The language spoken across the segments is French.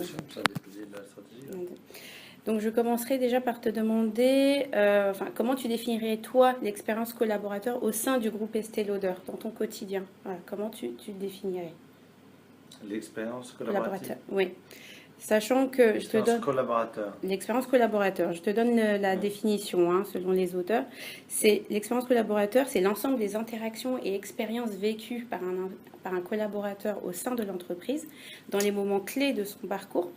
L'action, ça dépend de la stratégie. Donc, je commencerai déjà par te demander comment tu définirais, toi, l'expérience collaborateur au sein du groupe Estée Lauder, dans ton quotidien. Voilà, comment tu définirais L'expérience collaborative. Oui. Sachant que je te donne collaborateur. L'expérience collaborateur, je te donne la définition selon les auteurs. C'est l'expérience collaborateur, c'est l'ensemble des interactions et expériences vécues par un collaborateur au sein de l'entreprise dans les moments clés de son parcours,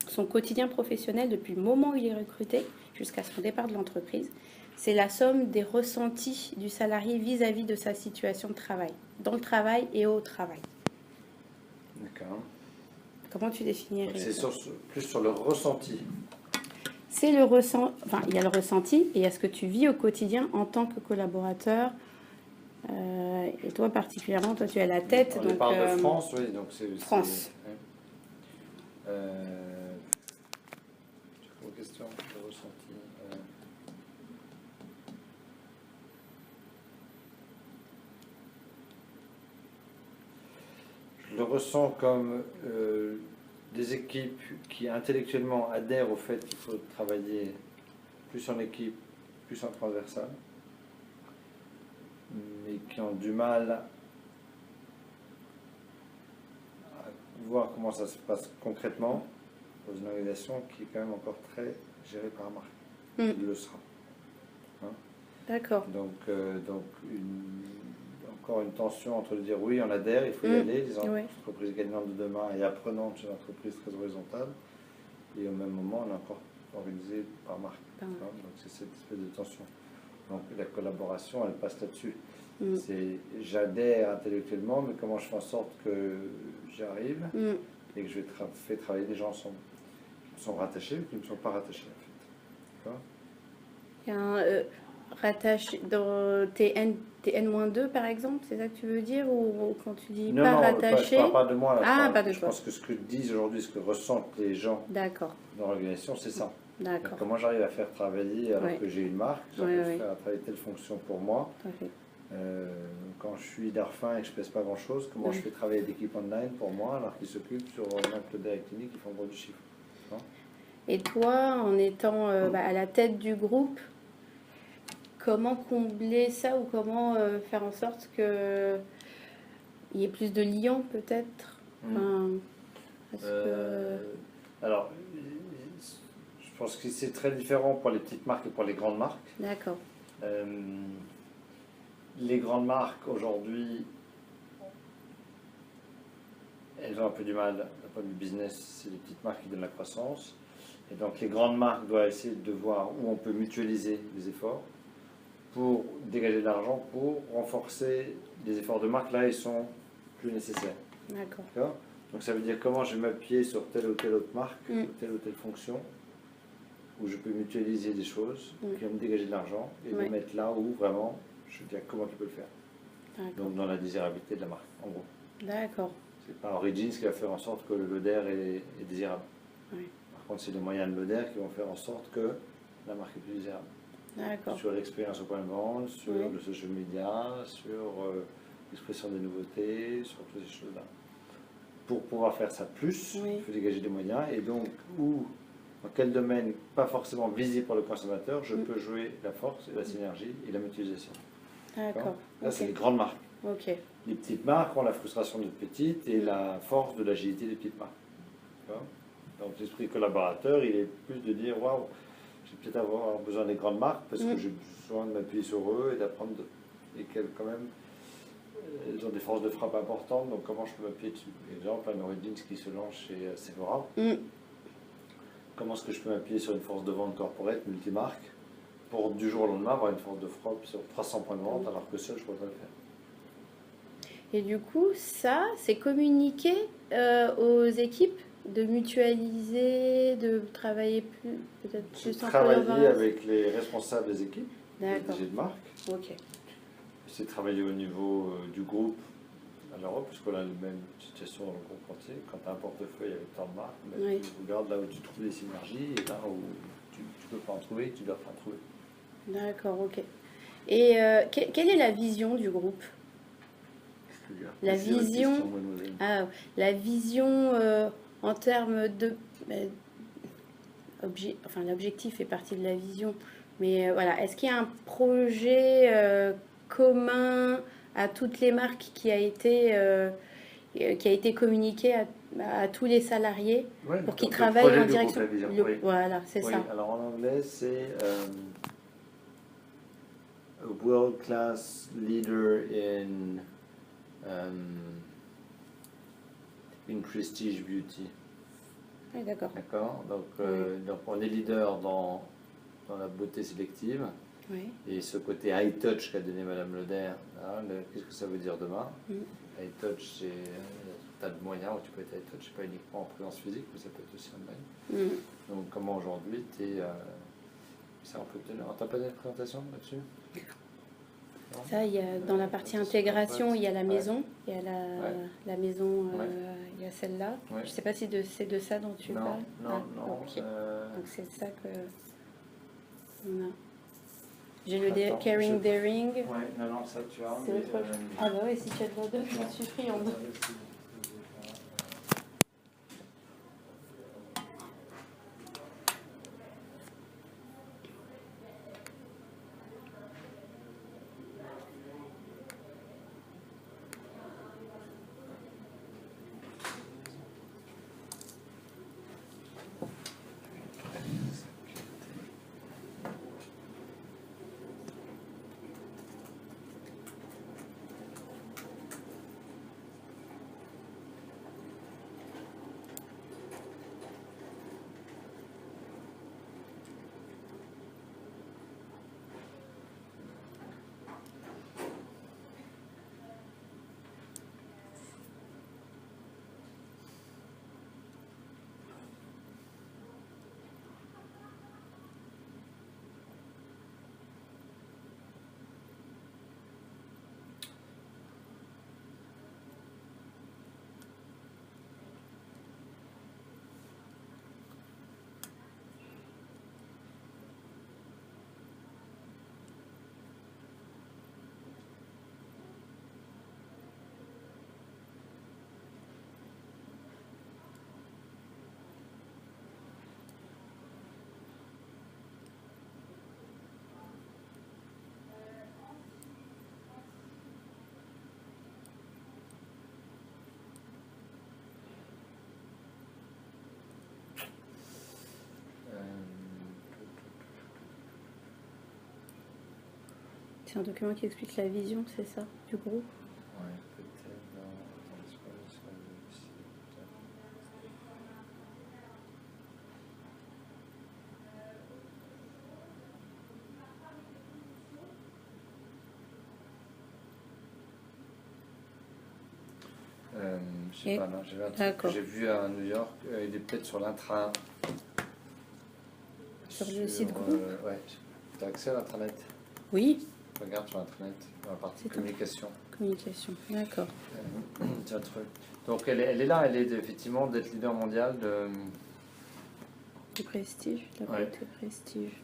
son quotidien professionnel depuis le moment où il est recruté jusqu'à son départ de l'entreprise. C'est la somme des ressentis du salarié vis-à-vis de sa situation de travail, dans le travail et au travail. D'accord. Comment tu définirais? C'est plus sur le ressenti. C'est le ressenti, il y a le ressenti et il y a ce que tu vis au quotidien en tant que collaborateur. Et toi particulièrement, toi tu as la tête. On parle de France, oui, donc c'est France. Question de ressenti. Je le ressens comme des équipes qui intellectuellement adhèrent au fait qu'il faut travailler plus en équipe, plus en transversal, mais qui ont du mal à voir comment ça se passe concrètement dans une organisation qui est quand même encore très gérée par la marque. Il le sera. Hein? D'accord. Donc encore une tension entre dire oui, on adhère, il faut y aller, les entreprises gagnantes de demain et apprenantes, une entreprise très horizontale, et au même moment, on est encore organisé par marque. Donc c'est cette espèce de tension. Donc la collaboration, elle passe là-dessus. C'est j'adhère intellectuellement, mais comment je fais en sorte que j'y arrive et que je fais travailler les gens ensemble, qui sont rattachés ou qui ne sont pas rattachés en fait. D'accord. Rattaché dans TN-2 par exemple, c'est ça que tu veux dire, ou quand tu dis non, pas non, rattaché? Je ne parle pas de moi. Là, pas de je pense que ce que disent aujourd'hui, ce que ressentent les gens dans l'organisation, c'est ça. D'accord. Comment j'arrive à faire travailler alors que j'ai une marque, j'arrive à faire travailler telle fonction pour moi. Quand je suis Darphin et que je ne pèse pas grand chose, comment je fais travailler l'équipe online pour moi alors qu'ils s'occupent sur Claude et Clinique qui font gros du chiffre. Non. Et toi, en étant à la tête du groupe, comment combler ça ou comment faire en sorte qu'il y ait plus de liens peut-être Alors, je pense que c'est très différent pour les petites marques et pour les grandes marques. D'accord. Les grandes marques aujourd'hui, elles ont un peu du mal d'un point de vue business, c'est les petites marques qui donnent la croissance. Et donc les grandes marques doivent essayer de voir où on peut mutualiser les efforts pour dégager de l'argent, pour renforcer les efforts de marque. Là, ils sont plus nécessaires. D'accord. Donc ça veut dire comment je vais m'appuyer sur telle ou telle autre marque, telle ou telle fonction, où je peux mutualiser des choses qui vont me dégager de l'argent et me mettre là où vraiment, je veux dire comment tu peux le faire. Donc dans la désirabilité de la marque, en gros. D'accord. C'est pas Origins qui va faire en sorte que le Lauder est désirable. Par contre, c'est les moyens de Lauder qui vont faire en sorte que la marque est plus désirable. D'accord. Sur l'expérience au point de vente, sur le social media, sur l'expression des nouveautés, sur toutes ces choses-là. Pour pouvoir faire ça plus, il faut dégager des moyens. Et donc, dans quel domaine, pas forcément visible pour le consommateur, je peux jouer la force et la synergie et la mutualisation. D'accord. Là, c'est les grandes marques. Les petites marques ont la frustration d'être petites et la force de l'agilité des petites marques. Donc l'esprit collaborateur, il est plus de dire waouh, je vais peut-être avoir besoin des grandes marques parce que j'ai besoin de m'appuyer sur eux et d'apprendre et qu'elles quand même elles ont des forces de frappe importantes, donc comment je peux m'appuyer dessus. Par exemple, un Origins qui se lance chez Sephora, comment est-ce que je peux m'appuyer sur une force de vente corporate, multimarque, pour du jour au lendemain avoir une force de frappe sur 300 points de vente alors que seul je ne pourrais pas le faire. Et du coup, ça, c'est communiqué aux équipes de mutualiser, de travailler peut-être plus en collaboration. Travailler avec les responsables des équipes, les DG de marque. C'est travailler au niveau du groupe à l'Europe, puisqu'on a la même situation dans le groupe entier. Quand tu as un portefeuille avec tant de marques, tu regardes là où tu trouves des synergies et là où tu ne peux pas en trouver, tu dois pas en trouver. D'accord, ok. Et quelle est la vision du groupe ? La vision En termes de... enfin, l'objectif fait partie de la vision. Mais voilà, est-ce qu'il y a un projet commun à toutes les marques qui a été communiqué à tous les salariés Ouais, pour qu'ils donc le travaillent projet en du direction. groupe La Vision, oui. Voilà, c'est Oui, ça. alors en anglais, c'est a world-class leader in prestige beauty. Oui, d'accord. D'accord, donc, Oui. donc on est leader dans la beauté sélective. Oui. Et ce côté high touch qu'a donné Madame Leder, hein, qu'est-ce que ça veut dire demain? High touch, c'est un tas de moyens où tu peux être high touch, pas uniquement en présence physique, mais ça peut être aussi online. Donc comment aujourd'hui tu es... ça, on peut te... T'as pas de présentation là-dessus? Ça, il y a, dans la partie intégration, il y a la maison, il y a la maison, il y a celle-là. Ouais. Je ne sais pas si c'est de ça dont tu parles. Non. Okay. Donc c'est ça que on a. J'ai le Attends, caring, daring. Ouais, non, ça tu as. C'est autre chose. Ah bah oui, si tu as le deux, je suis friande. C'est un document qui explique la vision, c'est ça, du groupe. Ouais, peut-être. Attends, c'est pas le site. Je sais pas, non, j'avais un truc que j'ai vu à New York, il est peut-être sur l'intra. Sur le site groupe. Ouais, tu as accès à l'intranet? Oui. Regarde sur l'intranet, dans la partie communication. Communication, d'accord. C'est un truc. Donc elle est là, elle est effectivement d'être leader mondial du prestige, la beauté prestige.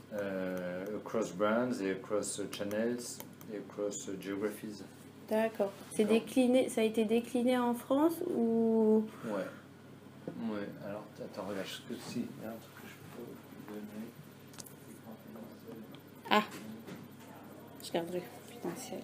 Across brands et across channels et across geographies. D'accord. C'est décliné, ça a été décliné en France ou... Ouais. Alors, attends, regarde, il y a un truc que je peux vous donner. Ah, je garderai confidentiel.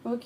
Ok.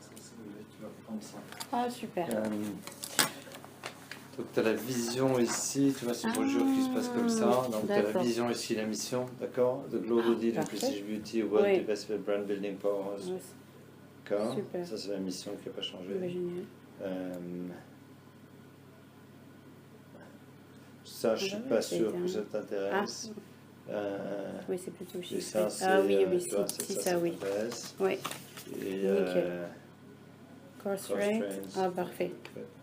Tu vas prendre ça. Ah, super. Donc tu as la vision ici, tu vois, c'est le jour qui se passe comme ça. Donc tu as la vision ici, la mission, d'accord? The Global Deal in Prestige Beauty, World Diversified Brand Building Powerhouse. D'accord? Ça c'est la mission qui n'a pas changé. Ça, je ne suis pas sûr que ça t'intéresse. Oui, c'est plutôt chiffré. Ça, oui, c'est ça, oui. Oui. Et Core strength. Ah, parfait.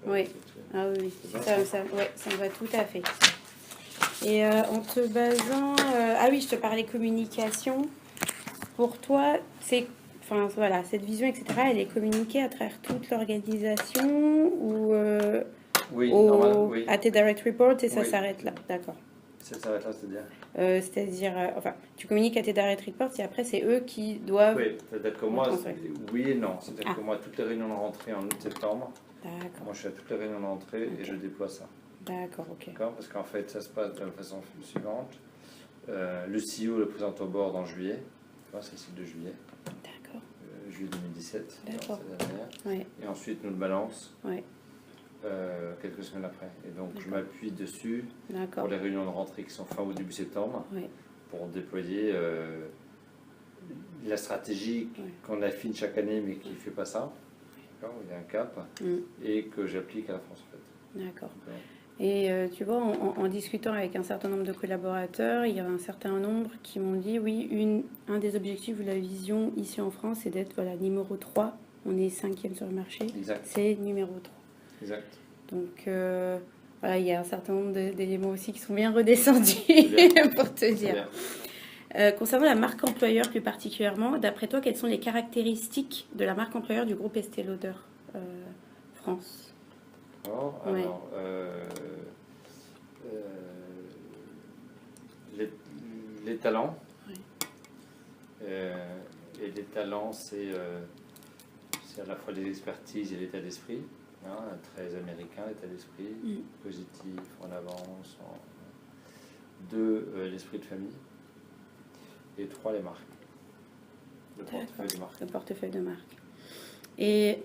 Oui. Ah oui, ça me va tout à fait. Et en te basant... ah oui, je te parlais communication. Pour toi, c'est... Enfin, voilà, cette vision, etc., elle est communiquée à travers toute l'organisation ou à tes direct reports et ça s'arrête là. D'accord. Ça s'arrête là, c'est-à-dire enfin, tu communiques à tes direct reports et après, c'est eux qui doivent... Oui, c'est-à-dire que moi, oui et non. C'est-à-dire que moi, toutes les réunions de rentrée en août-septembre, moi, je suis à toutes les réunions de rentrée et je déploie ça. D'accord, ok. D'accord, parce qu'en fait, ça se passe de la façon suivante. Le CEO le présente au board en juillet. C'est le cycle de juillet. D'accord. Juillet 2017. D'accord. Et ensuite, nous le balance. Ouais. Quelques semaines après. Et donc, je m'appuie dessus pour les réunions de rentrée qui sont fin ou début septembre pour déployer la stratégie qu'on affine chaque année mais qui ne fait pas ça. Il y a un cap et que j'applique à la France en fait. D'accord. Et tu vois, en discutant avec un certain nombre de collaborateurs, il y a un certain nombre qui m'ont dit oui, un des objectifs de la vision ici en France, c'est d'être numéro 3. On est 5e sur le marché. Exact. C'est numéro 3. Exact. Donc voilà, il y a un certain nombre d'éléments aussi qui sont bien redescendus pour te dire. Concernant la marque employeur plus particulièrement, d'après toi, quelles sont les caractéristiques de la marque employeur du groupe Estée Lauder France? Les talents. Et les talents, c'est à la fois les expertises et l'état d'esprit. Très américain, l'état d'esprit, positif, en avance. 2, l'esprit de famille. Et 3, les marques. Le portefeuille de marque. Le portefeuille de marque. Et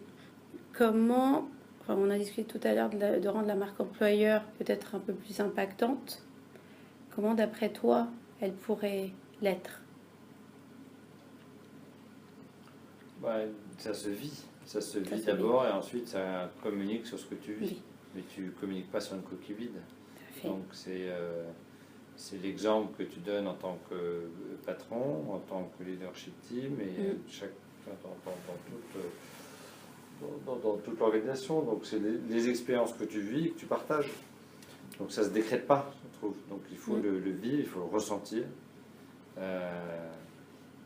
comment, on a discuté tout à l'heure de rendre la marque employeur peut-être un peu plus impactante. Comment, d'après toi, elle pourrait l'être? Ça se vit. Ça se vit d'abord et ensuite ça communique sur ce que tu vis. Oui. Mais tu ne communiques pas sur une coquille vide. Donc c'est l'exemple que tu donnes en tant que patron, en tant que leadership team et dans toute l'organisation. Donc c'est les expériences que tu vis et que tu partages. Donc ça ne se décrète pas, je trouve. Donc il faut le vivre, il faut le ressentir.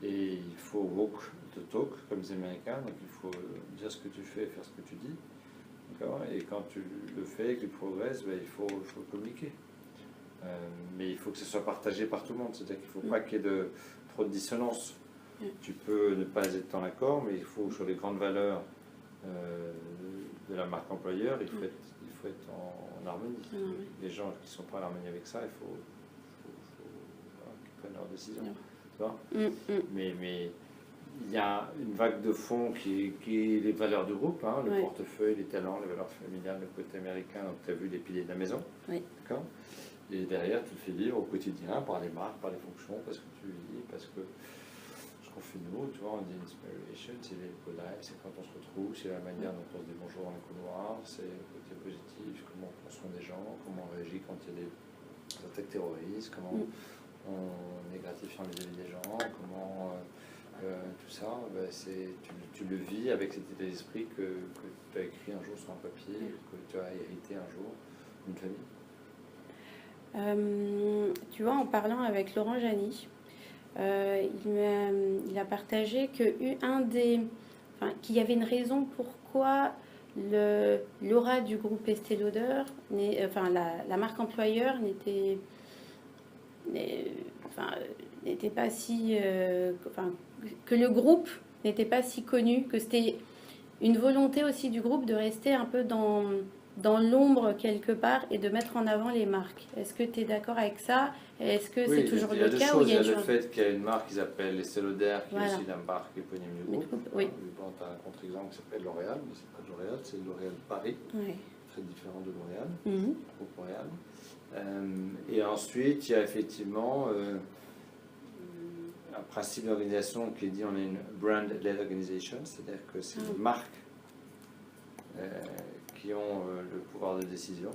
Et il faut walk the talk, comme les Américains. Donc il faut dire ce que tu fais et faire ce que tu dis. Et quand tu le fais et que tu progresses, il faut communiquer. Mais il faut que ce soit partagé par tout le monde. C'est-à-dire qu'il ne faut pas qu'il y ait trop de dissonance. Tu peux ne pas être en accord, mais il faut, sur les grandes valeurs de la marque employeur, il faut être en harmonie. Les gens qui ne sont pas en harmonie avec ça, il faut qu'ils prennent leurs décisions. Tu vois mais il y a une vague de fond qui est les valeurs du groupe, le portefeuille, les talents, les valeurs familiales, le côté américain. Donc tu as vu les piliers de la maison. D'accord. Et derrière, tu le fais vivre au quotidien par les marques, par les fonctions, parce que tu vis, parce que ce qu'on fait nous, tu vois, on dit inspiration, c'est les collègues, c'est quand on se retrouve, c'est la manière dont on se dit bonjour dans le couloir, c'est le côté positif, comment on prend soin des gens, comment on réagit quand il y a des attaques terroristes, comment on est gratifiant vis-à-vis des gens, comment tout ça, tu le vis avec cet état d'esprit que tu as écrit un jour sur un papier, que tu as hérité un jour d'une famille. Tu vois, en parlant avec Laurent Jany, il a partagé qu'il y avait une raison pourquoi l'aura du groupe Estée Lauder, la marque employeur n'était pas si... que le groupe n'était pas si connu, que c'était une volonté aussi du groupe de rester un peu dans dans l'ombre quelque part et de mettre en avant les marques. Est-ce que tu es d'accord avec ça? Est-ce que c'est toujours le cas? Il y a deux choses. Il y a le fait qu'il y a une marque qui s'appelle Estée Lauder, qui est aussi la marque éponyme du groupe. Oui. Bon, tu as un contre-exemple qui s'appelle L'Oréal, mais c'est pas L'Oréal, c'est L'Oréal Paris, très différent de L'Oréal, groupe L'Oréal. Et ensuite, il y a effectivement un principe d'organisation qui est dit on est une brand-led organization, c'est-à-dire que c'est les marques qui ont le pouvoir de décision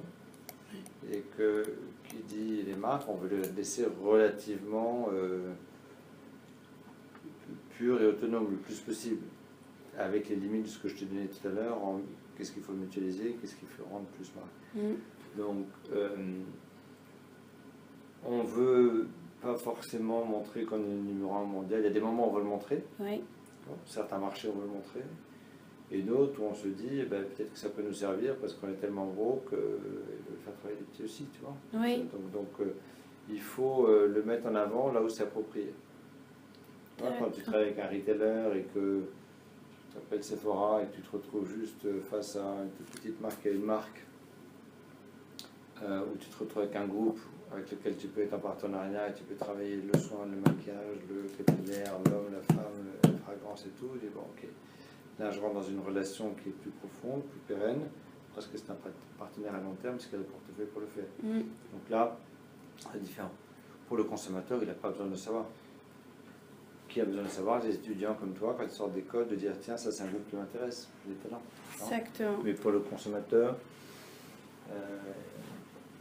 et que qui dit les marques, on veut les laisser relativement pures et autonomes le plus possible, avec les limites de ce que je te donnais tout à l'heure, qu'est-ce qu'il faut mutualiser, qu'est-ce qu'il faut rendre plus marque. Donc, on veut pas forcément montrer qu'on est le numéro 1 mondial. Il y a des moments où on veut le montrer. Oui. Certains marchés, on veut le montrer. Et d'autres où on se dit, peut-être que ça peut nous servir parce qu'on est tellement gros qu'il veut faire travailler les petits aussi, tu vois. Oui. Donc il faut le mettre en avant là où c'est approprié. Quand tu travailles avec un retailer et que tu t'appelles Sephora et que tu te retrouves juste face à une toute petite marque et une marque, où tu te retrouves avec un groupe avec lequel tu peux être en partenariat et tu peux travailler le soin, le maquillage, le capillaire, l'homme, la femme, la fragrance et tout, tu dis bon ok, là je rentre dans une relation qui est plus profonde, plus pérenne, parce que c'est un partenaire à long terme, parce qu'il a le portefeuille pour le faire. Donc là, c'est différent. Pour le consommateur, il n'a pas besoin de savoir. Qui a besoin de savoir? Les étudiants comme toi, quand ils sortent d'école, de dire tiens, ça c'est un groupe qui m'intéresse, j'ai des talents. Exactement. Mais pour le consommateur,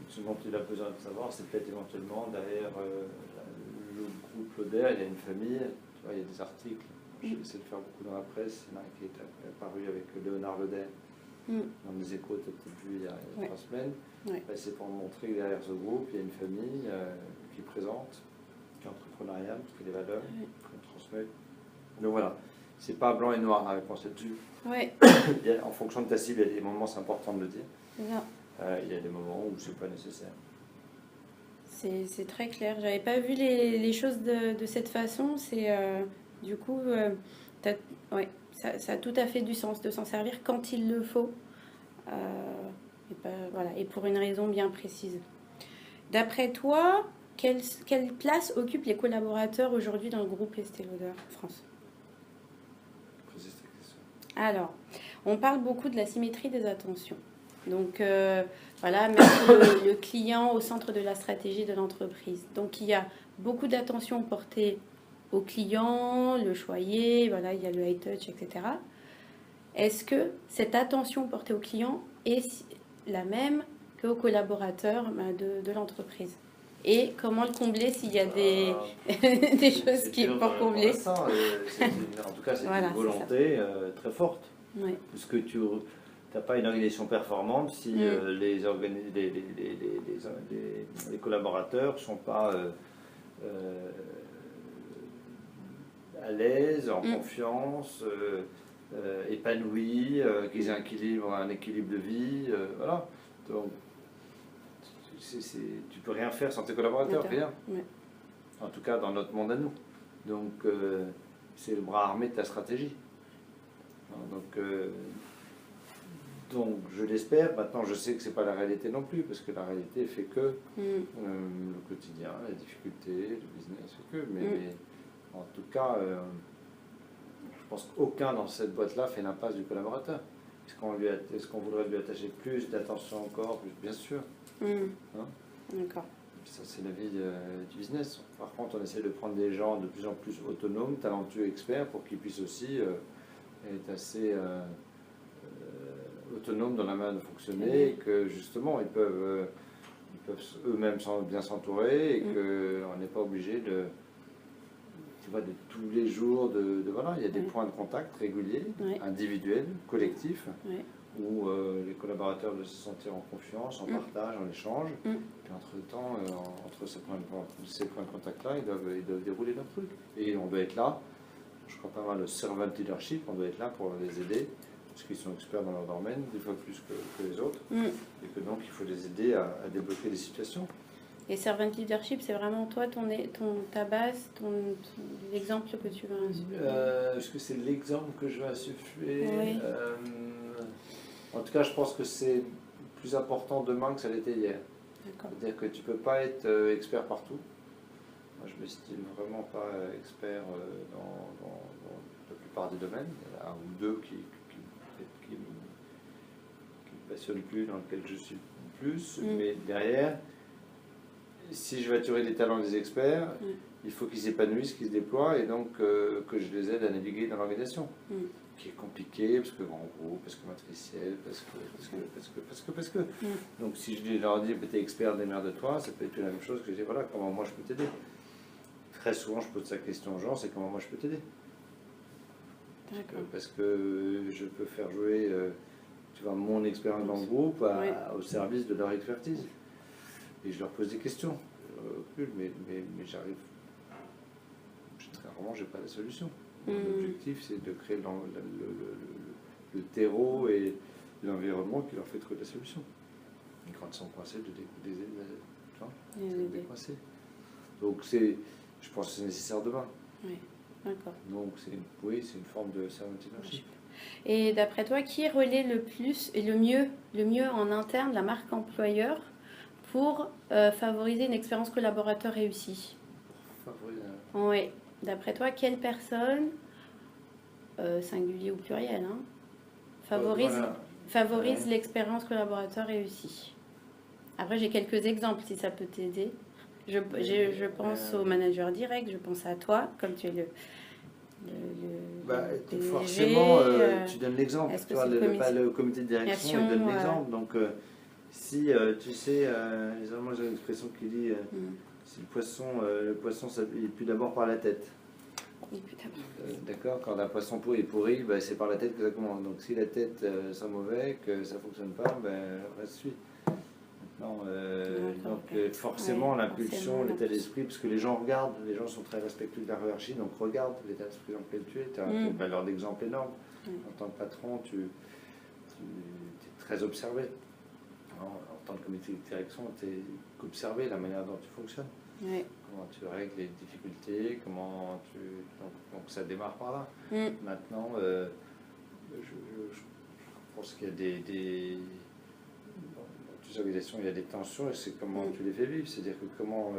ce dont il a besoin de savoir, c'est peut-être éventuellement derrière le groupe Lauder, il y a une famille, tu vois, il y a des articles, j'essaie de faire beaucoup dans la presse, il y en a un qui est apparu avec Léonard Lauder, dans les Échos, tu as peut-être vu il y a 3 semaines. C'est pour montrer que derrière ce groupe, il y a une famille qui est présente, qui est entrepreneuriale, qui fait des valeurs, qu'on transmet. Donc voilà, c'est pas blanc et noir la réponse là-dessus. En fonction de ta cible, il y a des moments, c'est important de le dire. Il y a des moments où c'est pas nécessaire. C'est très clair. J'avais pas vu les choses de cette façon. C'est du coup, ça a tout à fait du sens de s'en servir quand il le faut. Et pour une raison bien précise. D'après toi, quelle place occupent les collaborateurs aujourd'hui dans le groupe Estée Lauder France? Alors, on parle beaucoup de la symétrie des attentions. Donc, mettre le client au centre de la stratégie de l'entreprise. Donc, il y a beaucoup d'attention portée au client, le choyer, il y a le high touch, etc. Est-ce que cette attention portée au client est la même qu'aux collaborateurs de l'entreprise? Et comment le combler s'il y a des choses qui pour combler? En tout cas, c'est une volonté très forte. Puisque tu n'as pas une organisation performante si les collaborateurs ne sont pas à l'aise, en confiance, épanouis, qu'ils aient un équilibre de vie. Voilà. Donc, tu peux rien faire sans tes collaborateurs, rien. En tout cas, dans notre monde à nous. Donc, c'est le bras armé de ta stratégie. Donc je l'espère. Maintenant, je sais que c'est pas la réalité non plus, parce que la réalité fait que le quotidien, les difficultés, le business fait que. Mais en tout cas, je pense qu'aucun dans cette boîte-là fait l'impasse du collaborateur. Est-ce qu'on voudrait lui attacher plus d'attention encore? Bien sûr. D'accord. Ça, c'est la vie du business. Par contre, on essaie de prendre des gens de plus en plus autonomes, talentueux, experts, pour qu'ils puissent aussi être assez autonomes dans la manière de fonctionner, et que justement, ils peuvent eux-mêmes bien s'entourer, et qu'on n'est pas obligé de tous les jours, voilà, il y a des points de contact réguliers, individuels, collectifs, où les collaborateurs doivent se sentir en confiance, en partage, en échange. Puis entre-temps, entre ces points de contact-là, ils doivent dérouler leur truc. Et on doit être là, je crois pas mal le servant leadership, on doit être là pour les aider, parce qu'ils sont experts dans leur domaine, des fois plus que les autres, et que donc il faut les aider à débloquer des situations. Et servant leadership, c'est vraiment toi, ta base, l'exemple que tu veux insuffler? Est-ce que c'est l'exemple que je veux insuffler? En tout cas, je pense que c'est plus important demain que ça l'était hier. C'est-à-dire que tu ne peux pas être expert partout. Moi, je ne m'estime vraiment pas expert dans la plupart des domaines. Il y en a un ou deux qui me passionnent plus, dans lesquels je suis plus. Mais derrière, si je veux attirer les talents des experts, il faut qu'ils s'épanouissent, qu'ils se déploient, et donc que je les aide à naviguer dans l'organisation. Qui est compliqué, parce que grand groupe, parce que matriciel, parce que. Donc si je leur dis, tu es expert, démerde-toi, ça peut être la même chose que je dis, voilà, comment moi je peux t'aider. Très souvent, je pose cette question aux gens, c'est comment moi je peux t'aider. Parce que je peux faire jouer tu vois, mon expérience dans le groupe au service de leur expertise. Et je leur pose des questions. Mais j'arrive. Très rarement, je n'ai pas la solution. L'objectif, c'est de créer le terreau et l'environnement qui leur fait trouver la solution. Et quand ils sont coincés, de les décoincer. Donc, je pense que c'est nécessaire demain. Oui, d'accord. Donc, c'est une forme de servant leadership. Et d'après toi, qui relaie le plus et le mieux en interne la marque employeur pour favoriser une expérience collaborateur réussie? Oui. D'après toi, quelle personne, singulier ou pluriel, favorise l'expérience collaborateur réussie? Après, j'ai quelques exemples si ça peut t'aider. Je pense au manager direct, je pense à toi, comme tu es le PDG, forcément, tu donnes l'exemple. Le comité de direction, il donne l'exemple. Donc, si tu sais, moi j'ai une expression qui dit si le poisson il pue d'abord par la tête. D'accord, quand un poisson pourri est pourri, c'est par la tête que ça commence. Donc si la tête sent mauvais, que ça ne fonctionne pas, reste suit. Donc forcément l'impulsion, l'état d'esprit, parce que les gens regardent, les gens sont très respectueux de la hiérarchie, donc regarde l'état d'esprit dans lequel tu es, tu as une valeur d'exemple énorme. En tant que patron, tu es très observé. En tant que comité de direction, tu es observé la manière dont tu fonctionnes. Comment tu règles les difficultés, donc ça démarre par là. Maintenant, je pense qu'il y a des organisations, il y a des tensions, et c'est comment tu les fais vivre. C'est-à-dire que comment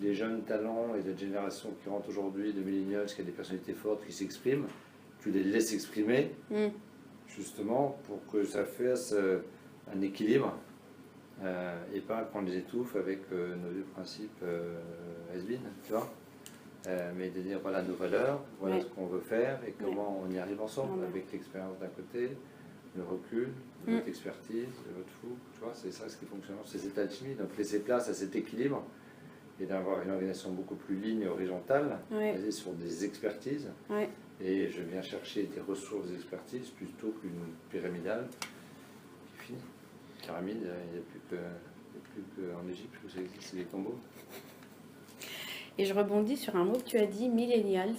les jeunes talents et la génération qui rentre aujourd'hui, de millennials, qui a des personnalités fortes, qui s'expriment, tu les laisses exprimer, justement, pour que ça fasse un équilibre, et pas qu'on les étouffe avec nos deux principes has-been, tu vois. Mais de dire, voilà nos valeurs, voilà ce qu'on veut faire, et comment on y arrive ensemble, avec l'expérience d'un côté, le recul, votre expertise, votre fou, tu vois, c'est ça ce qui fonctionne, c'est cette alchimie. Donc laisser place à cet équilibre et d'avoir une organisation beaucoup plus ligne et horizontale, basée sur des expertises. Et je viens chercher des ressources d'expertise plutôt qu'une pyramidale qui finit. Pyramide, il n'y a plus qu'en Égypte où ça existe, c'est des combos. Et je rebondis sur un mot que tu as dit, millennials.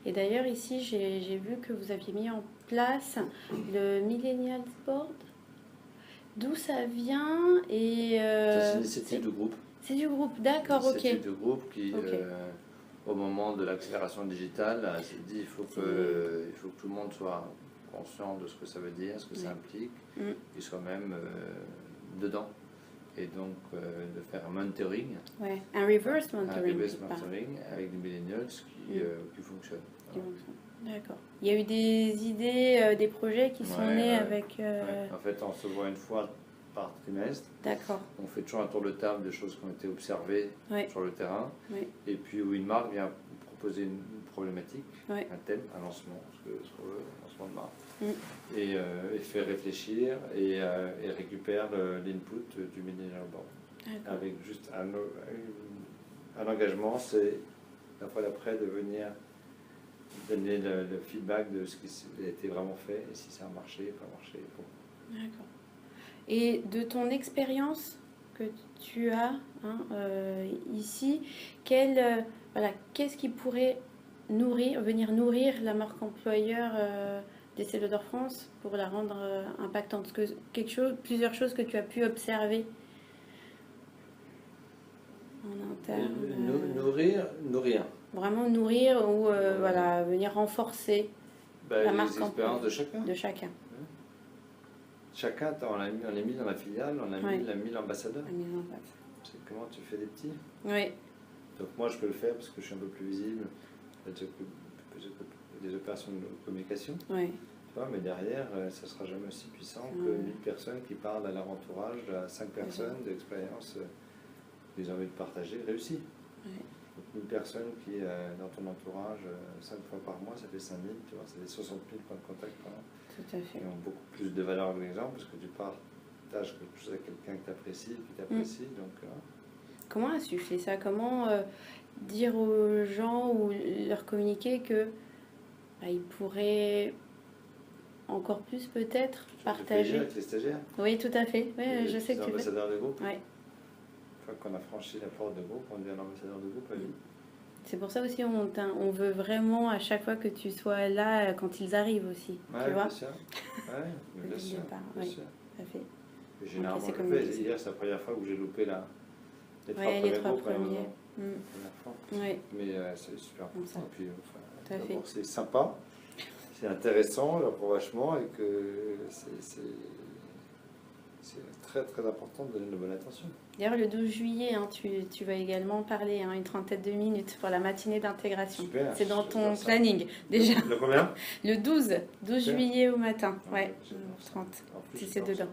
Et d'ailleurs, ici, j'ai vu que vous aviez mis en place le Millennials Board. D'où ça vient et c'est une initiative de groupe. C'est du groupe, d'accord, ok. C'est une initiative de groupe qui, au moment de l'accélération digitale, s'est dit il faut que tout le monde soit conscient de ce que ça veut dire, ce que ça implique, et soit même dedans. Et donc de faire un mentoring. Un reverse mentoring. Un reverse mentoring avec des millennials qui fonctionnent. D'accord. Il y a eu des idées, des projets qui sont nés avec... En fait, on se voit une fois par trimestre. D'accord. On fait toujours un tour de table de choses qui ont été observées sur le terrain. Et puis où une marque vient proposer une problématique, un thème, un lancement, ce lancement de marque. Et fait réfléchir et récupère l'input du Millennial Board. Avec juste un engagement, c'est la fois d'après de venir donner le feedback de ce qui a été vraiment fait et si ça a marché, pas marché. D'accord. Et de ton expérience que tu as ici, qu'est-ce qui pourrait venir nourrir la marque employeur d'Estée Lauder France pour la rendre impactante? Plusieurs choses que tu as pu observer en interne. Nourrir. Vraiment nourrir ou venir renforcer la marque les expériences de chacun. chacun, on est mis dans la filiale, on a mis l'ambassadeur. C'est comment tu fais des petits. Oui. Donc moi je peux le faire parce que je suis un peu plus visible. Des opérations de communication. Oui. Tu vois, mais derrière, ça ne sera jamais aussi puissant que 1000 personnes qui parlent à leur entourage, à 5 personnes d'expérience qu'ils ont envie de partager, réussi. Oui. Donc 1000 personnes qui, dans ton entourage, 5 fois par mois, ça fait 5000, tu vois, ça fait 60 000 points de contact par an. Tout à fait. Qui ont beaucoup plus de valeur que l'exemple parce que tu partages quelque chose à quelqu'un que tu apprécies, qui t'apprécie. Donc, comment insuffler ça? Comment dire aux gens ou leur communiquer que ils pourraient encore plus peut-être partager avec les stagiaires. Oui, tout à fait. Oui, je sais que tu fais. Ambassadeur de groupe. Oui. Une fois qu'on a franchi la porte de groupe, on devient ambassadeur de groupe à vie. C'est pour ça aussi on veut vraiment à chaque fois que tu sois là quand ils arrivent aussi. Ouais, tu vois bien sûr. Ouais, bien sûr. Bien sûr. Tout à fait. Et généralement, je le fais. Hier, c'est la première fois où j'ai loupé les trois premiers. Oui. Mais c'est super important. Et puis, d'abord, c'est sympa, c'est intéressant, j'apprends vachement et que c'est très très important de donner de bonne attention. D'ailleurs, le 12 juillet, tu vas également parler une trentaine de minutes pour la matinée d'intégration. C'est dans ton planning déjà. Le combien? Le 12 juillet au matin. Ouais, 30. C'est dedans.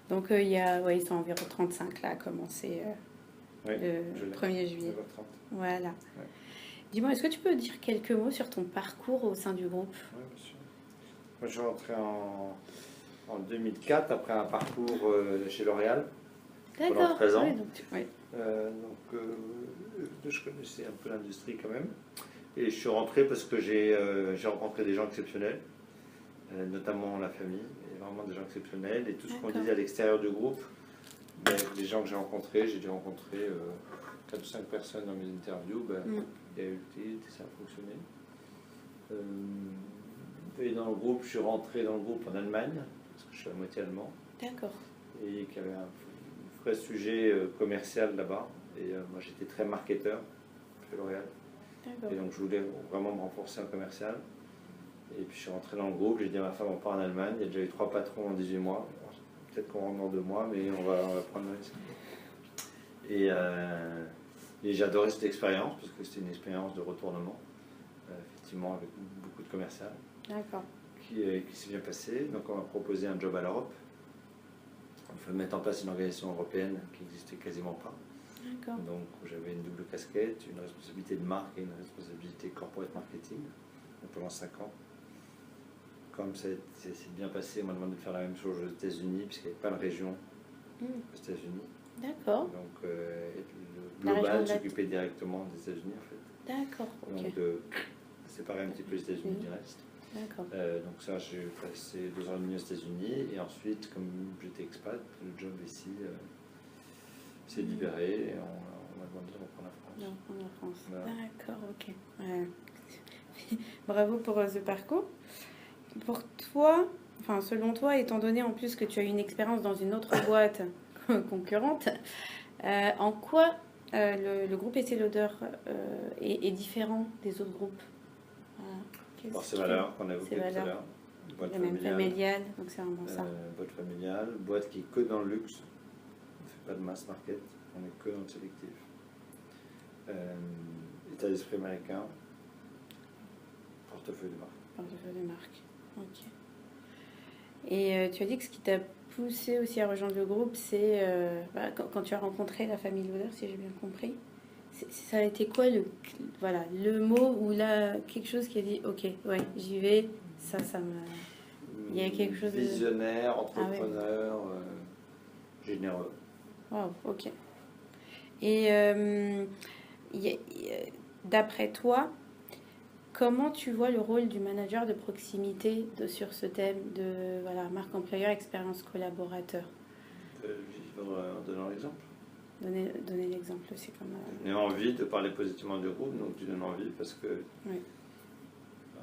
Donc ils sont environ 35 là à commencer le 1er juillet. 9h30. Voilà. Ouais. Dis-moi, est-ce que tu peux dire quelques mots sur ton parcours au sein du groupe? Oui, bien sûr. Moi, je suis rentré en 2004 après un parcours chez L'Oréal. D'accord. 13 ans. Oui, Je connaissais un peu l'industrie quand même. Et je suis rentré parce que j'ai rencontré des gens exceptionnels, notamment la famille, et vraiment des gens exceptionnels. Et tout ce qu'on disait à l'extérieur du groupe, les gens que j'ai rencontrés, j'ai dû rencontrer 4 ou 5 personnes dans mes interviews, il y a eu le titre, ça a fonctionné. Et dans le groupe, je suis rentré dans le groupe en Allemagne, parce que je suis à moitié allemand. D'accord. Et qu'il y avait un vrai sujet commercial là-bas. Et moi, j'étais très marketeur chez L'Oréal. Et donc, je voulais vraiment me renforcer en commercial. Et puis, je suis rentré dans le groupe. J'ai dit à ma femme, on part en Allemagne. Il y a déjà eu 3 patrons en 18 mois. Peut-être qu'on rentre dans 2 mois, mais on va prendre le risque. Et j'ai adoré cette expérience, parce que c'était une expérience de retournement, effectivement, avec beaucoup de commercial. D'accord. Qui s'est bien passé. Donc, on m'a proposé un job à l'Europe. Il fallait mettre en place une organisation européenne qui n'existait quasiment pas. Donc j'avais une double casquette, une responsabilité de marque et une responsabilité corporate marketing pendant 5 ans. Comme ça s'est bien passé, on m'a demandé de faire la même chose aux États-Unis, puisqu'il n'y avait pas de région aux États-Unis. D'accord. Donc le global s'occupait directement des États-Unis en fait. D'accord. Donc de séparer un petit peu les États-Unis du reste. D'accord. Donc ça, j'ai passé 2 ans et demi aux États-Unis et ensuite, comme j'étais expat, le job ici s'est libéré et on m'a demandé de reprendre la France. Voilà. D'accord, ok. Ouais. Bravo pour ce parcours. Pour toi, selon toi, étant donné en plus que tu as eu une expérience dans une autre boîte concurrente, en quoi le groupe Estée Lauder est différent des autres groupes? Par ces valeurs qu'on a évoquées tout à l'heure. Boîte familiale, donc c'est vraiment ça. Boîte familiale, boîte qui est que dans le luxe. On ne fait pas de mass market, on est que dans le sélectif. État d'esprit américain, portefeuille de marque. Portefeuille de marque, ok. Et tu as dit que ce qui t'a poussé aussi à rejoindre le groupe, c'est quand tu as rencontré la famille Lauder, si j'ai bien compris. Ça a été quoi le mot ou là quelque chose qui a dit ok, ouais, j'y vais, ça me. Il y a quelque chose de. Visionnaire, entrepreneur, généreux. Wow, ok. Et d'après toi, comment tu vois le rôle du manager de proximité sur ce thème de marque employeur, expérience collaborateur? Vivre en donnant l'exemple. Donner l'exemple aussi comme. J'ai envie de parler positivement du groupe, donc tu donnes envie parce que oui.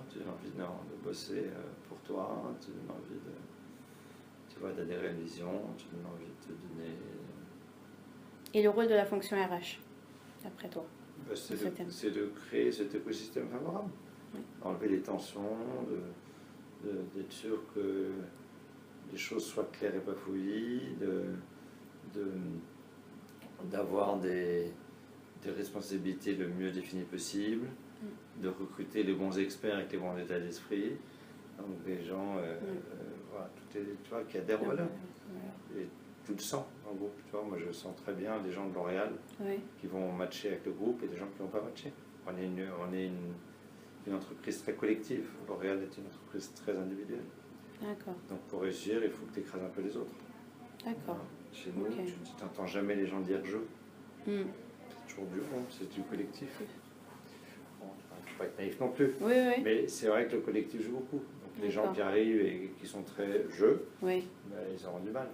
Tu donnes envie de bosser pour toi, tu donnes envie d'adhérer à une vision, tu donnes envie de te donner. Et le rôle de la fonction RH, d'après toi? C'est de créer cet écosystème favorable, enlever les tensions, d'être sûr que les choses soient claires et pas fouillis, d'avoir des responsabilités le mieux définies possible, de recruter les bons experts avec les bons états d'esprit, donc des gens voilà, tu vois, qui adhèrent aux valeurs. Et tu le sens en groupe, tu vois, moi je sens très bien des gens de L'Oréal qui vont matcher avec le groupe et des gens qui ne vont pas matcher. On est une entreprise très collective, L'Oréal est une entreprise très individuelle. D'accord. Donc pour réussir, il faut que tu écrases un peu les autres. D'accord. Chez nous, tu n'entends jamais les gens dire je. C'est toujours du on, c'est du collectif. Bon, il ne faut pas être naïf non plus. Oui. Mais c'est vrai que le collectif joue beaucoup. Donc les gens qui arrivent et qui sont très je, ben, ils auront du mal.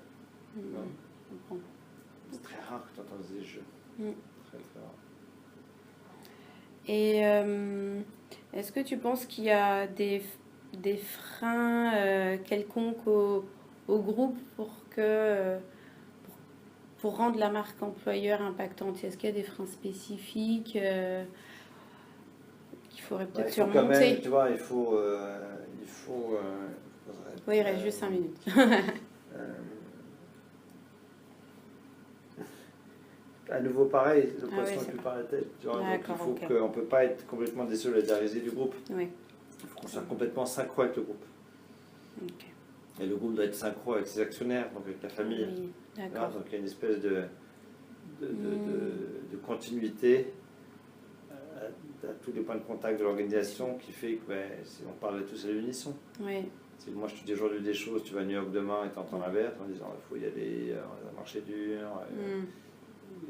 C'est très rare que tu entends des je. Très très rare. Et est-ce que tu penses qu'il y a des freins quelconques au groupe pour rendre la marque employeur impactante? Est-ce qu'il y a des freins spécifiques qu'il faudrait peut-être surmonter? Quand même, tu vois, il faut oui, il reste juste 5 minutes. À nouveau, pareil, le poisson est plus par la tête. Tu vois, donc il faut qu'on ne peut pas être complètement désolidarisé du groupe. Oui. Il faut qu'on soit complètement synchro avec le groupe. Et le groupe doit être synchro avec ses actionnaires, donc avec la famille. Oui, d'accord. Donc il y a une espèce de continuité à tous les points de contact de l'organisation qui fait que on parle tous à l'unisson. Oui. Si moi je te dis aujourd'hui des choses, tu vas à New York demain et tu entends l'inverse en disant il faut y aller, on va marcher dur.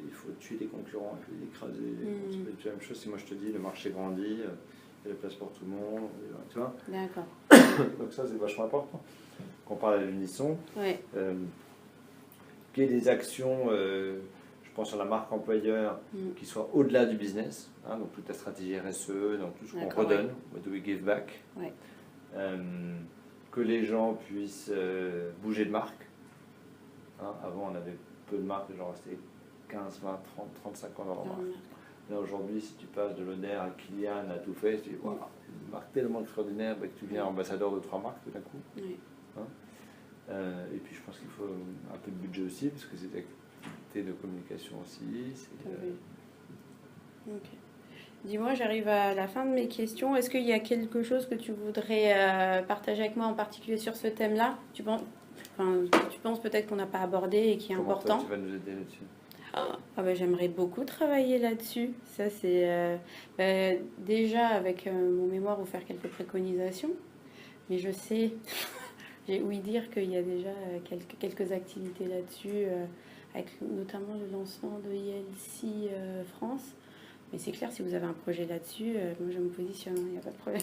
Il faut tuer les concurrents, il faut les écraser. C'est la même chose si moi je te dis le marché grandit, il y a de la place pour tout le monde, tu vois. D'accord. Donc ça c'est vachement important. Qu'on parle à l'unisson. Oui. Qu'il y ait des actions, je pense sur la marque employeur, qui soient au-delà du business, donc toute la stratégie RSE, donc tout ce qu'on redonne, what do we give back. Oui. Que les gens puissent bouger de marque. Avant on avait peu de marques, les gens restaient 15, 20, 30, 35 ans dans leur marque. Là aujourd'hui, si tu passes de L'Oder à Kilian, à Too Faced, tu dis waouh, une marque tellement extraordinaire que tu deviens ambassadeur de 3 marques tout d'un coup. Oui. Et puis je pense qu'il faut un peu de budget aussi, parce que c'est des activités de communication aussi. Dis-moi, j'arrive à la fin de mes questions. Est-ce qu'il y a quelque chose que tu voudrais partager avec moi en particulier sur ce thème-là? Tu penses peut-être qu'on n'a pas abordé et qui est important? Tu vas nous aider là-dessus? J'aimerais beaucoup travailler là-dessus. Ça, c'est déjà avec mon mémoire ou faire quelques préconisations. Mais je sais, j'ai ouï dire qu'il y a déjà quelques activités là-dessus, avec notamment le lancement de ILC France. Mais c'est clair, si vous avez un projet là-dessus, moi je me positionne, il n'y a pas de problème.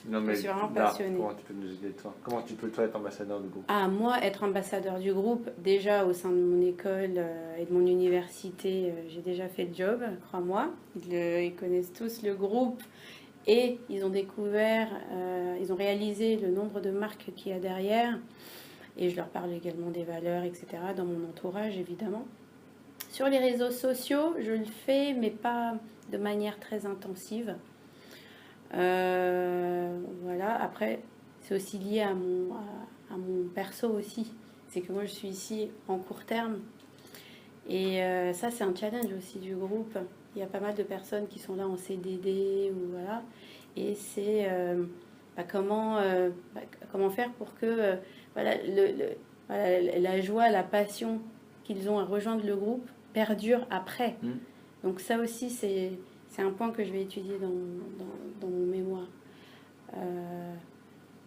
Non, mais je suis vraiment passionnée. Comment tu peux nous aider, toi? Comment tu peux, toi, être ambassadeur du groupe? Moi, être ambassadeur du groupe, déjà au sein de mon école et de mon université, j'ai déjà fait le job, crois-moi. Ils connaissent tous le groupe et ils ont découvert, ils ont réalisé le nombre de marques qu'il y a derrière. Et je leur parle également des valeurs, etc., dans mon entourage, évidemment. Sur les réseaux sociaux, je le fais, mais pas de manière très intensive. Voilà. Après, c'est aussi lié à mon perso aussi. C'est que moi, je suis ici en court terme. Et ça, c'est un challenge aussi du groupe. Il y a pas mal de personnes qui sont là en CDD ou voilà. Et c'est comment faire pour que la joie, la passion qu'ils ont à rejoindre le groupe perdure après. Donc ça aussi, c'est un point que je vais étudier dans mon mémoire.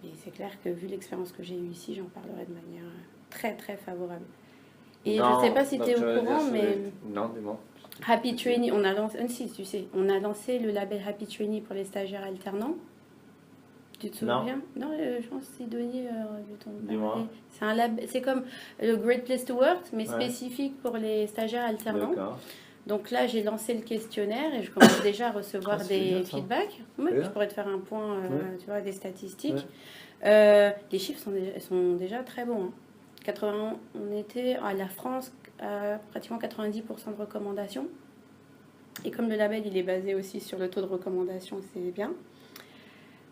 Et c'est clair que vu l'expérience que j'ai eue ici, j'en parlerai de manière très très favorable. Et je ne sais pas si tu es au courant, mais non, dis-moi. Happy Trainee, on a lancé le label Happy Trainee pour les stagiaires alternants. Tu te souviens? Non, je pense que Sidonie de ton Dis-moi. C'est un label, c'est comme le Great Place to Work, mais spécifique pour les stagiaires alternants. D'accord. Donc là, j'ai lancé le questionnaire et je commence déjà à recevoir des feedbacks. Oui, je pourrais te faire un point, tu vois, des statistiques. Les chiffres sont déjà très bons. On était à la France à pratiquement 90% de recommandations. Et comme le label, il est basé aussi sur le taux de recommandation, c'est bien.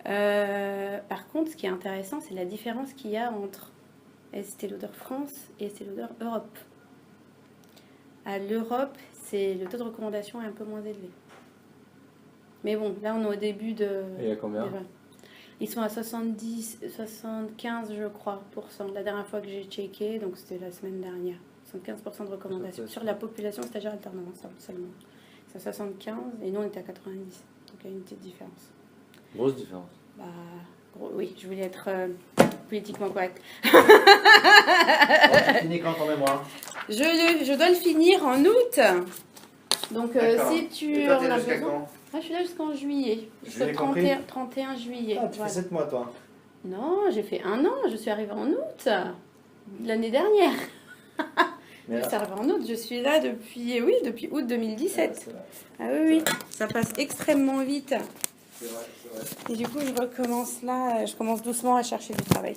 Par contre, ce qui est intéressant, c'est la différence qu'il y a entre Estée Lauder France et Estée Lauder Europe. À l'Europe, le taux de recommandation est un peu moins élevé. Mais bon, là on est au début de... Et à combien? Ils sont à 70, 75 je crois, %. La dernière fois que j'ai checké, donc c'était la semaine dernière. 75% de recommandations sur la population stagiaire alternante seulement. C'est à 75 et nous on était à 90. Donc il y a une petite différence. Grosse différence. Bah, oui, je voulais être politiquement correcte. Tu finis quand ton mémoire? Je dois le finir en août. Donc si tu Et toi, en t'es as jusqu'à besoin... quand? Moi, je suis là jusqu'en juillet. Jusqu'au Juillet compris 31 juillet. Ah, tu fais 7 mois, toi. Non, j'ai fait 1 an. Je suis arrivée en août. L'année dernière. Mais Je suis arrivée en août. Je suis là depuis août 2017. Ah oui, ça passe extrêmement vite. C'est vrai. Et du coup, je recommence là. Je commence doucement à chercher du travail.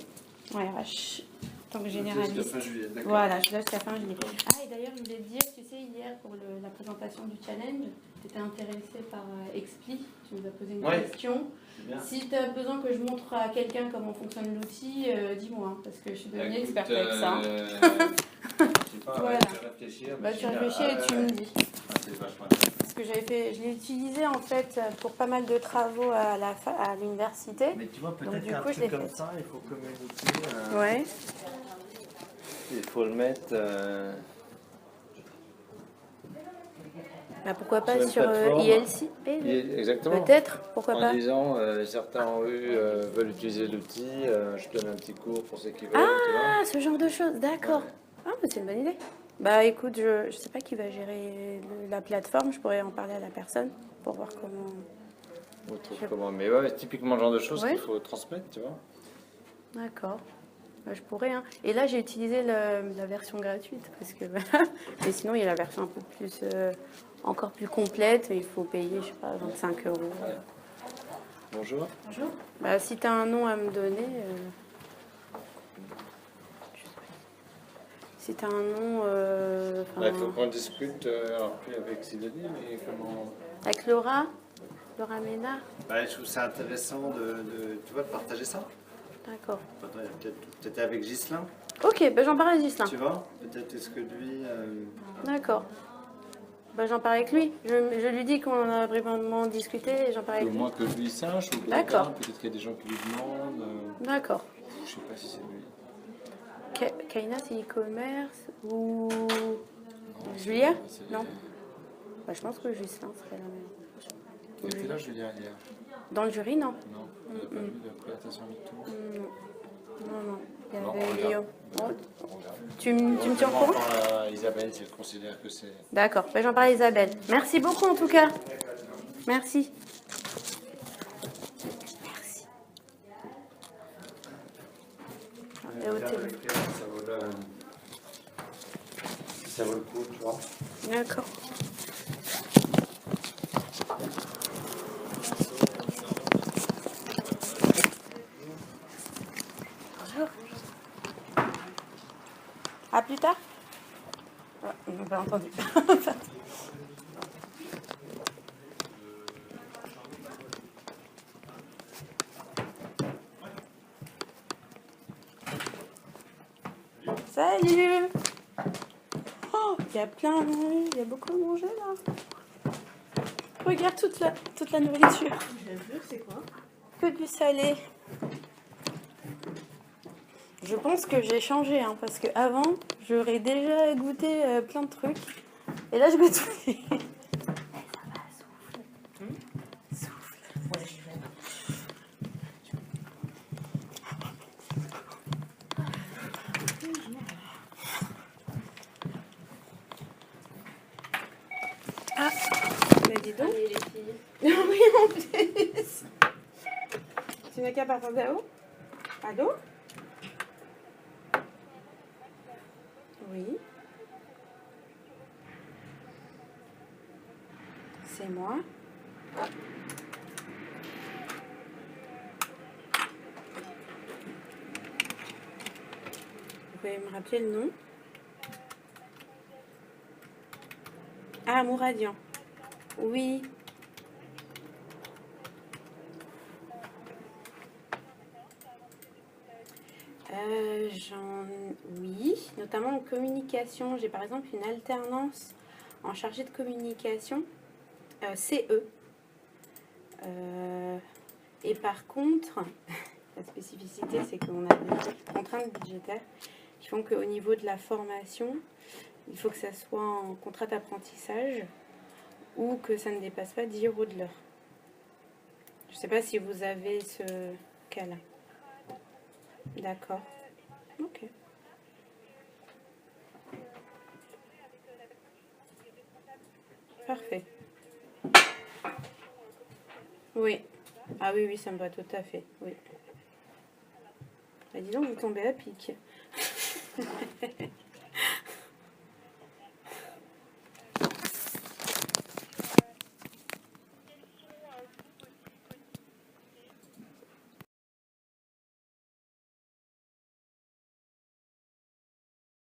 Ouais, RH. Tant que généraliste. Jusqu'à fin juillet, d'accord. Voilà, je suis là jusqu'à fin juillet. Ah, et d'ailleurs, je voulais te dire, tu sais, hier, pour la présentation du challenge, tu étais intéressé par Expli. Tu nous as posé une question. Bien. Si tu as besoin que je montre à quelqu'un comment fonctionne l'outil, dis-moi, hein, parce que je suis devenue Écoute, experte avec ça. Je sais pas, Voilà. je vais réfléchir. Bah, tu réfléchis et tu me dis. Ah, c'est vachement Parce que je l'ai utilisé en fait pour pas mal de travaux à l'université. Mais tu vois, Donc, peut-être du qu'un coup, je truc l'ai comme fait. ça, il faut communiquer. Ouais. Il faut le mettre Bah, pourquoi pas Sur une sur plateforme. ILC exactement. Peut-être, pourquoi En pas. disant, certains en rue veulent utiliser l'outil, je donne un petit cours pour ceux qui veulent. Tu vois. Ah, ce genre de choses, d'accord. Ouais. Ah, mais c'est une bonne idée. Bah écoute, je sais pas qui va gérer la plateforme, je pourrais en parler à la personne pour voir comment... On trouve comment. Mais ouais, typiquement le genre de choses Ouais. qu'il faut transmettre, tu vois. D'accord. Bah, je pourrais. Hein. Et là, j'ai utilisé la version gratuite parce que voilà. Mais sinon, il y a la version un peu plus, encore plus complète. Il faut payer, je sais pas, 25 €. Bonjour. Bonjour. Bah, si tu as un nom à me donner. Si tu as un nom. Il faut qu'on discute, alors plus avec Sidonie, mais comment. Avec Laura Ménard. Bah, je trouve ça intéressant tu vois, de partager ça. D'accord. Peut-être avec Ghislain, Ok, bah, j'en parle à Gislain. tu vois. Peut-être est-ce que lui. D'accord. Bah, j'en parle avec lui. Je lui dis qu'on en a brièvement discuté et j'en parle Au avec lui. moins que lui sache, ou D'accord. peut-être qu'il y a des gens qui lui demandent. D'accord. Je sais pas si c'est lui. Kaina, c'est e-commerce ou Julia? C'est- Non. Bah, je pense que Gislain serait la même. Il était là, Julien, hier. Dans le jury, non? Non, il n'a pas vu la présentation du tout. Non. Il y Non, avait regarde. Lio. On Oh, regarde. tu me tiens au courant? Isabelle, si elle considère que c'est. D'accord. Bah, j'en parle à Isabelle. Merci beaucoup en tout cas. Merci. Merci. Et au téléphone. Ça vaut le coup, tu vois. D'accord. Bonjour. À plus tard. Ah, ils n'ont pas entendu. Salut. Oh, il y a plein à manger, il y a beaucoup à manger là. Regarde toute la nourriture. J'ai vu, c'est quoi? Que du salé. Je pense que j'ai changé, hein, parce qu'avant, j'aurais déjà goûté plein de trucs. Et là, je goûte plus. Souffle. Ouais, j'y vais. Ah, mais dis donc. Oui, en plus. Tu n'as qu'à partir d'où? Allô? Oui. C'est moi. Vous pouvez me rappeler le nom? Ah, Mouradian. Oui. Oui, notamment en communication. J'ai par exemple une alternance en chargée de communication, CE. Et par contre, la spécificité, c'est qu'on a des contraintes budgétaires qui font qu'au niveau de la formation, il faut que ça soit en contrat d'apprentissage ou que ça ne dépasse pas 10 € de l'heure. Je ne sais pas si vous avez ce cas-là. D'accord. Ok. Parfait. Oui. Ah oui, oui, ça me va tout à fait. Oui. Bah, dis donc, vous tombez à pic.